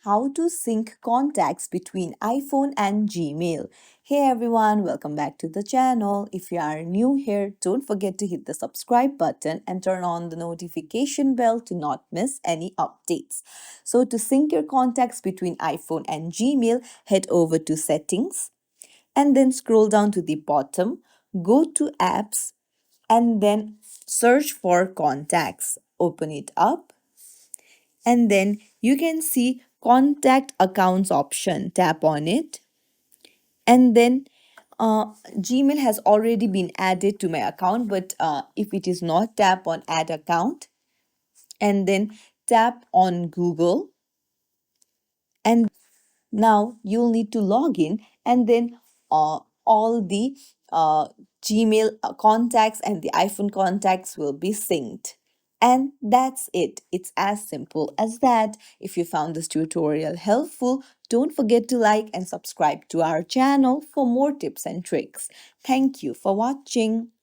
how to sync contacts between iPhone and Gmail. Hey everyone, welcome back to the channel. If you are new here, don't forget to hit the subscribe button and turn on the notification bell to not miss any updates. So to sync your contacts between iPhone and Gmail, head over to Settings and then scroll down to the bottom, go to Apps and then search for Contacts. Open it up and then you can see contact accounts option. Tap on it and then Gmail has already been added to my account, but if it is not, tap on add account and then tap on Google, and now you'll need to log in and then all the Gmail contacts and the iPhone contacts will be synced. And that's it. It's as simple as that. If you found this tutorial helpful, don't forget to like and subscribe to our channel for more tips and tricks. Thank you for watching.